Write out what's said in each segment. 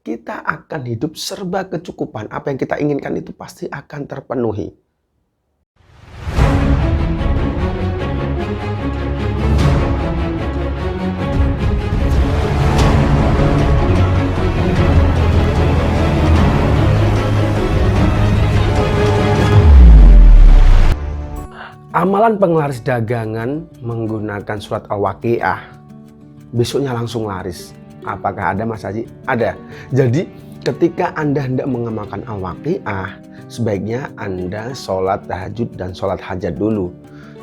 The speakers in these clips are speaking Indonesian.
kita akan hidup serba kecukupan. Apa yang kita inginkan itu pasti akan terpenuhi. Amalan penglaris dagangan menggunakan surat Al-Waqiah besoknya langsung laris. Apakah ada, Mas Haji? Ada. Jadi ketika Anda hendak mengamalkan Al-Waqiah, sebaiknya Anda sholat tahajud dan sholat hajat dulu.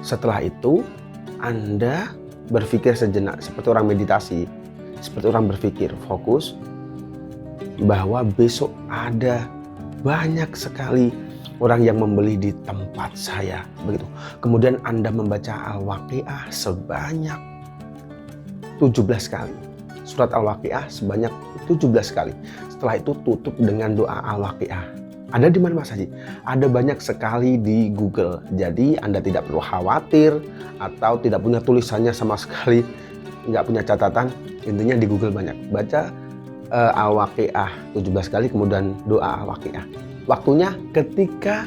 Setelah itu Anda berpikir sejenak seperti orang meditasi, seperti orang berpikir fokus bahwa besok ada banyak sekali orang yang membeli di tempat saya, begitu. Kemudian Anda membaca Al-Waqiah sebanyak 17 kali. Surat Al-Waqiah sebanyak 17 kali. Setelah itu tutup dengan doa Al-Waqiah. Ada di mana, Mas Haji? Ada banyak sekali di Google. Jadi Anda tidak perlu khawatir atau tidak punya tulisannya sama sekali, nggak punya catatan. Intinya di Google banyak. Baca Al-Waqiah 17 kali, kemudian doa Al-Waqiah. Waktunya ketika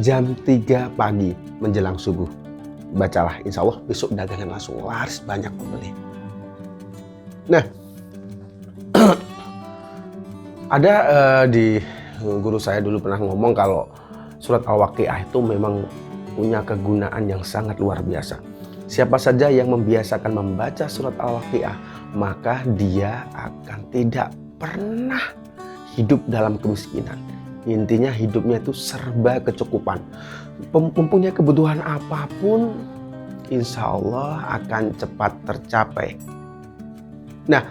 jam 3 pagi menjelang subuh. Bacalah, insya Allah besok dagangan langsung laris, banyak pembeli. Nah, ada di guru saya dulu pernah ngomong kalau surat Al-Waqiah itu memang punya kegunaan yang sangat luar biasa. Siapa saja yang membiasakan membaca surat Al-Waqiah, maka dia akan tidak pernah hidup dalam kemiskinan. Intinya hidupnya itu serba kecukupan. Mempunyai kebutuhan apapun, insya Allah akan cepat tercapai. Nah,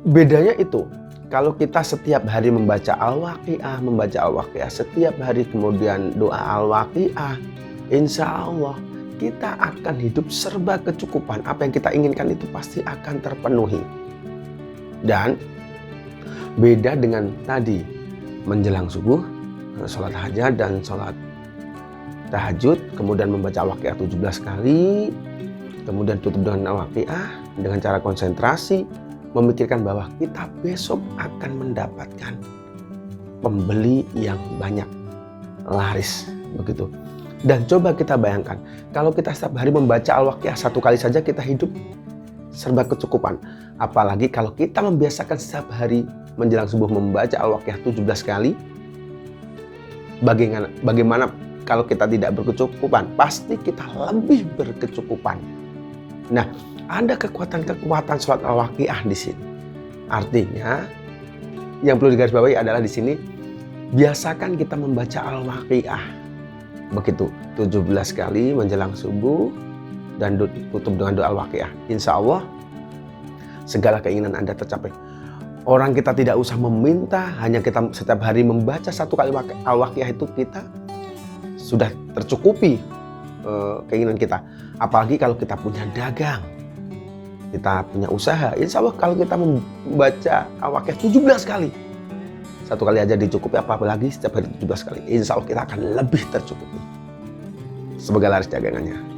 bedanya itu, kalau kita setiap hari membaca Al-Waqiah, setiap hari kemudian doa Al-Waqiah, insya Allah kita akan hidup serba kecukupan. Apa yang kita inginkan itu pasti akan terpenuhi. Dan beda dengan tadi, menjelang subuh, sholat hajat dan sholat tahajud, kemudian membaca Al-Waqiah 17 kali, kemudian tutup dengan Al-Waqiah, dengan cara konsentrasi, memikirkan bahwa kita besok akan mendapatkan pembeli yang banyak, laris, begitu. Dan coba kita bayangkan, kalau kita setiap hari membaca Al-Waqiah 1 kali saja, kita hidup serba kecukupan. Apalagi kalau kita membiasakan setiap hari menjelang subuh membaca Al-Waqiah 17 kali. Bagaimana kalau kita tidak berkecukupan? Pasti kita lebih berkecukupan. Nah, ada kekuatan-kekuatan surat Al-Waqiah di sini. Artinya, yang perlu digarisbawahi adalah di sini, biasakan kita membaca Al-Waqiah. Begitu, 17 kali menjelang subuh dan tutup dengan doa Al-Waqiah. Insya Allah segala keinginan Anda tercapai. Orang kita tidak usah meminta, hanya kita setiap hari membaca 1 kali Al-Waqiah itu kita sudah tercukupi keinginan kita. Apalagi kalau kita punya dagang, kita punya usaha. Insya Allah kalau kita membaca Al-Waqiah 17 kali, 1 kali aja dicukupi, apalagi setiap hari 17 kali. Insya Allah kita akan lebih tercukupi sebagai laris dagangannya.